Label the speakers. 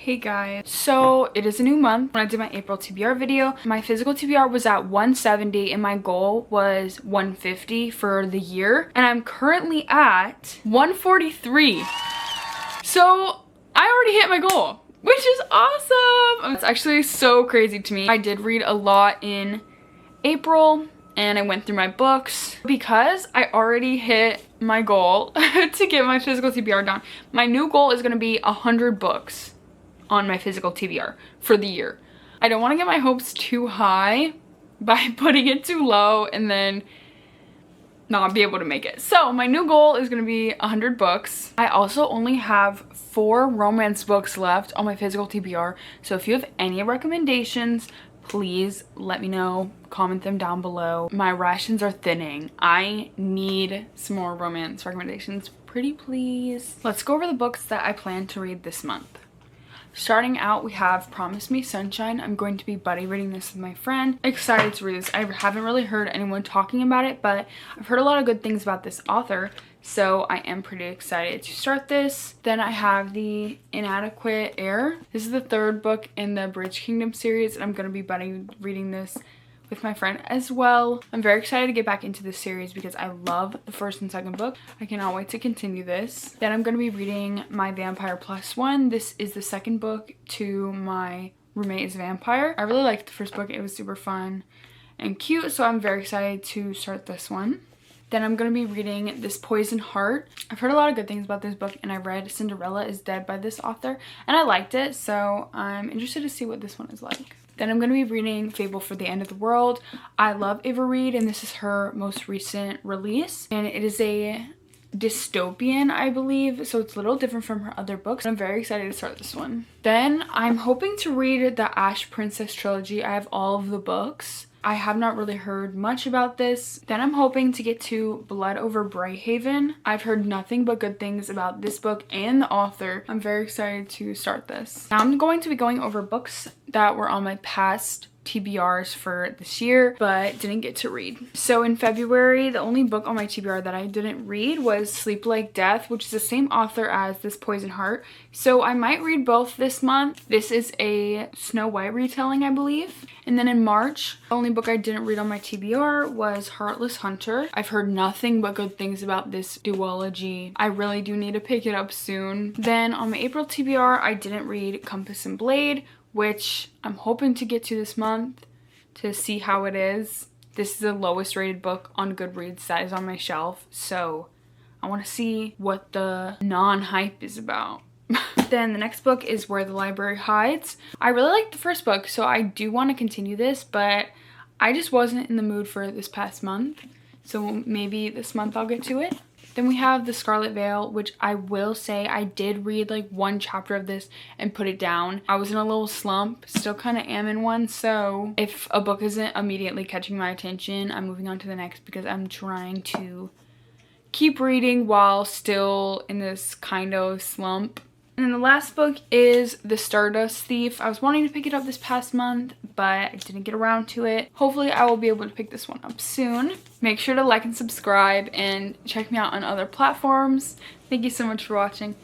Speaker 1: Hey guys, so it is a new month. When I did my April TBR video, my physical TBR was at 170 and my goal was 150 for the year, and I'm currently at 143. So I already hit my goal, which is awesome. It's actually so crazy to me. I did read a lot in April and I went through my books. Because I already hit my goal to get my physical TBR done, my new goal is going to be 100 books on my physical TBR for the year. I don't want to get my hopes too high by putting it too low and then not be able to make it. So my new goal is going to be 100 books. I also only have 4 romance books left on my physical TBR. So if you have any recommendations, please let me know. Comment them down below. My rations are thinning. I need some more romance recommendations. Pretty please. Let's go over the books that I plan to read this month. Starting out, we have Promise Me Sunshine. I'm going to be buddy reading this with my friend. Excited to read this. I haven't really heard anyone talking about it, but I've heard a lot of good things about this author, so I am pretty excited to start this. Then I have The Inadequate Heir. This is the 3rd book in the Bridge Kingdom series, and I'm going to be buddy reading this with my friend as well. I'm very excited to get back into this series because I love the 1st and 2nd book. I cannot wait to continue this. Then I'm going to be reading My Vampire Plus One. This is the 2nd book to My Roommate is a Vampire. I really liked the 1st book. It was super fun and cute, so I'm very excited to start this one. Then I'm going to be reading This Poison Heart. I've heard a lot of good things about this book, and I read Cinderella is Dead by this author, and I liked it, so I'm interested to see what this one is like. Then I'm going to be reading Fable for the End of the World. I love Ava Reid, and this is her most recent release. And it is a dystopian, I believe, so it's a little different from her other books. I'm very excited to start this one. Then I'm hoping to read the Ash Princess trilogy. I have all of the books. I have not really heard much about this. Then I'm hoping to get to Blood Over Brighthaven. I've heard nothing but good things about this book and the author. I'm very excited to start this. Now I'm going to be going over books that were on my past TBRs for this year but didn't get to read. So in February, the only book on my TBR that I didn't read was Sleep Like Death, which is the same author as This Poison Heart. So I might read both this month. This is a Snow White retelling, I believe. And then in March, the only book I didn't read on my TBR was Heartless Hunter. I've heard nothing but good things about this duology. I really do need to pick it up soon. Then on my April TBR, I didn't read Compass and Blade, which I'm hoping to get to this month to see how it is. This is the lowest rated book on Goodreads that is on my shelf, so I want to see what the non-hype is about. Then the next book is Where the Library Hides. I really liked the 1st book, so I do want to continue this, but I just wasn't in the mood for it this past month, so maybe this month I'll get to it. Then we have The Scarlet Veil, which I will say I did read like 1 chapter of this and put it down. I was in a little slump, still kind of am in one, so if a book isn't immediately catching my attention, I'm moving on to the next because I'm trying to keep reading while still in this kind of slump. And then the last book is The Stardust Thief. I was wanting to pick it up this past month, but I didn't get around to it. Hopefully I will be able to pick this one up soon. Make sure to like and subscribe and check me out on other platforms. Thank you so much for watching.